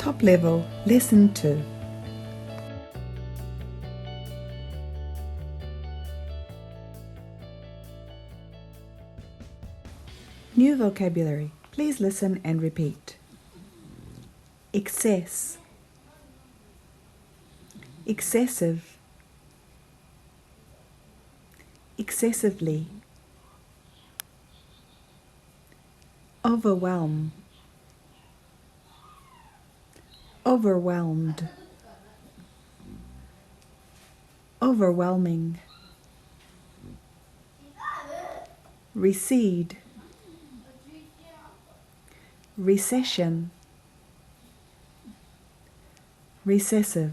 Top Level, Lesson 2. New vocabulary. Please listen and repeat. Excess, excessive, excessively, overwhelm, overwhelmed, overwhelming, recede, recession, recessive,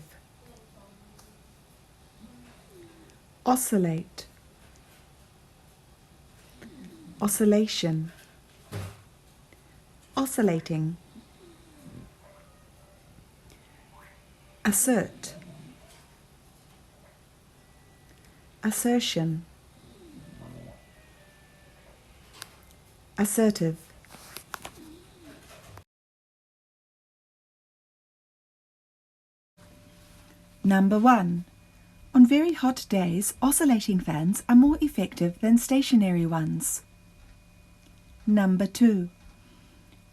oscillate, oscillation, oscillating, assert, assertion, assertive. Number 1. On very hot days, oscillating fans are more effective than stationary ones. Number 2.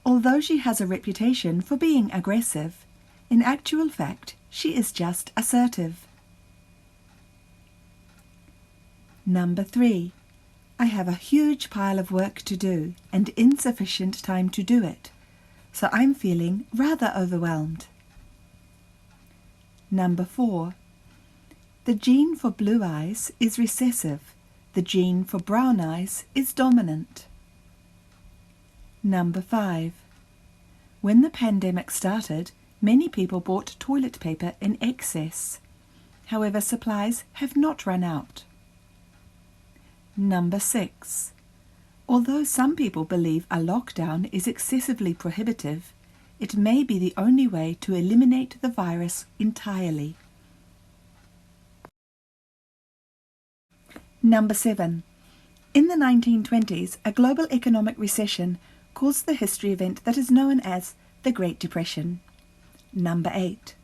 Although she has a reputation for being aggressive, in actual fact, she is just assertive. Number 3. I have a huge pile of work to do and insufficient time to do it, so I'm feeling rather overwhelmed. Number 4. The gene for blue eyes is recessive. The gene for brown eyes is dominant. Number 5. When the pandemic started, many people bought toilet paper in excess. However, supplies have not run out. Number 6. Although some people believe a lockdown is excessively prohibitive, it may be the only way to eliminate the virus entirely. Number 7. In the 1920s, a global economic recession caused the history event that is known as the Great Depression. Number 8.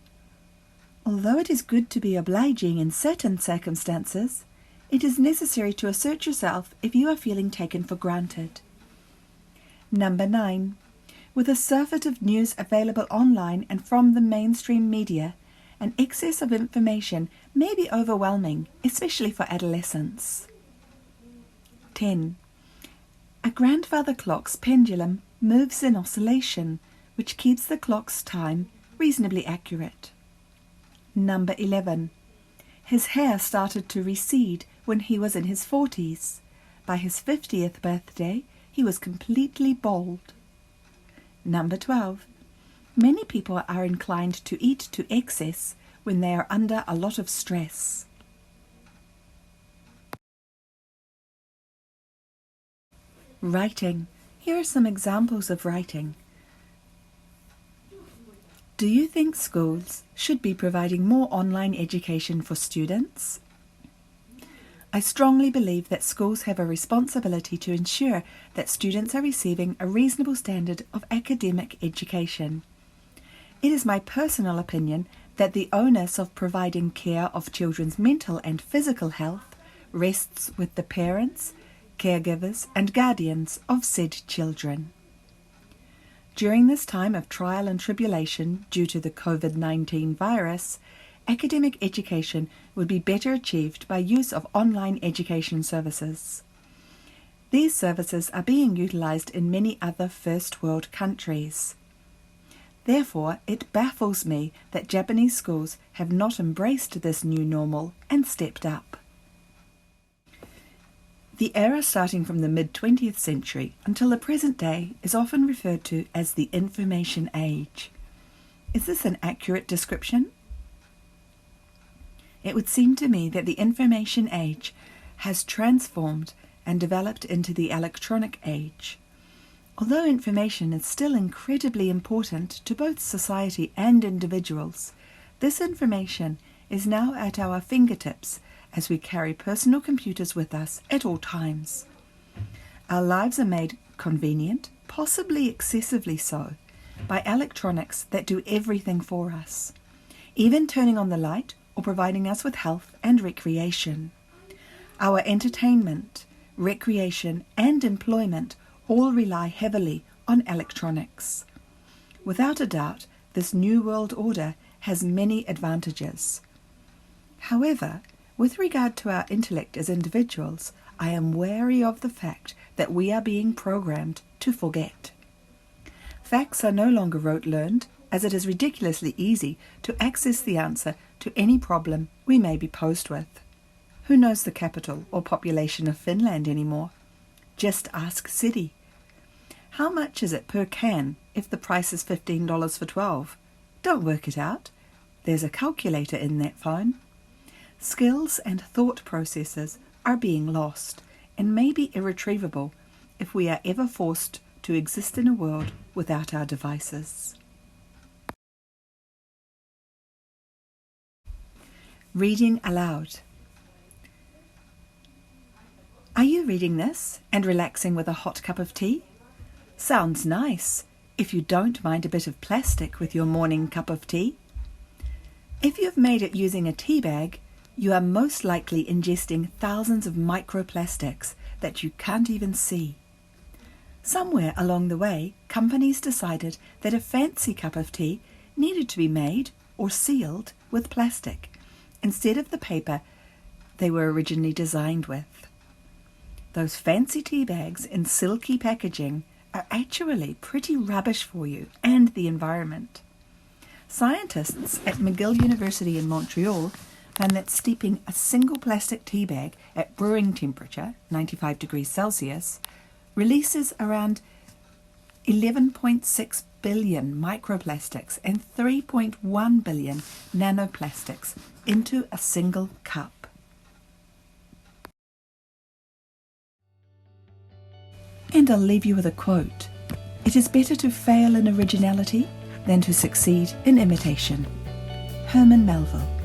Although it is good to be obliging in certain circumstances, it is necessary to assert yourself if you are feeling taken for granted. Number 9. With a surfeit of news available online and from the mainstream media, an excess of information may be overwhelming, especially for adolescents. 10. A grandfather clock's pendulum moves in oscillation, which keeps the clock's time reasonably accurate. Number 11. His hair started to recede when he was in his 40s. By his 50th birthday, he was completely bald. Number 12. Many people are inclined to eat to excess when they are under a lot of stress. Writing. Here are some examples of writing. Do you think schools should be providing more online education for students? I strongly believe that schools have a responsibility to ensure that students are receiving a reasonable standard of academic education. It is my personal opinion that the onus of providing care of children's mental and physical health rests with the parents, caregivers, and guardians of said children. During this time of trial and tribulation due to the COVID-19 virus, academic education would be better achieved by use of online education services. These services are being utilized in many other first world countries. Therefore, it baffles me that Japanese schools have not embraced this new normal and stepped up. The era starting from the mid-20th century until the present day is often referred to as the information age. Is this an accurate description? It would seem to me that the information age has transformed and developed into the electronic age. Although information is still incredibly important to both society and individuals, this information is now at our fingertips as we carry personal computers with us at all times. Our lives are made convenient, possibly excessively so, by electronics that do everything for us, even turning on the light or providing us with health and recreation. Our entertainment, recreation, and employment all rely heavily on electronics. Without a doubt, this new world order has many advantages. However, with regard to our intellect as individuals, I am wary of the fact that we are being programmed to forget. Facts are no longer rote-learned, as it is ridiculously easy to access the answer to any problem we may be posed with. Who knows the capital or population of Finland anymore? Just ask Siri. How much is it per can if the price is $15 for 12? Don't work it out. There's a calculator in that phone. Skills and thought processes are being lost and may be irretrievable if we are ever forced to exist in a world without our devices. Reading aloud. Are you reading this and relaxing with a hot cup of tea? Sounds nice, if you don't mind a bit of plastic with your morning cup of tea. If you've made it using a tea bag, you are most likely ingesting thousands of microplastics that you can't even see. Somewhere along the way, companies decided that a fancy cup of tea needed to be made or sealed with plastic instead of the paper they were originally designed with. Those fancy tea bags in silky packaging are actually pretty rubbish for you and the environment. Scientists at McGill University in Montreal found that steeping a single plastic tea bag at brewing temperature, 95 degrees Celsius, releases around 11.6 billion microplastics and 3.1 billion nanoplastics into a single cup. And I'll leave you with a quote. It is better to fail in originality than to succeed in imitation. Herman Melville.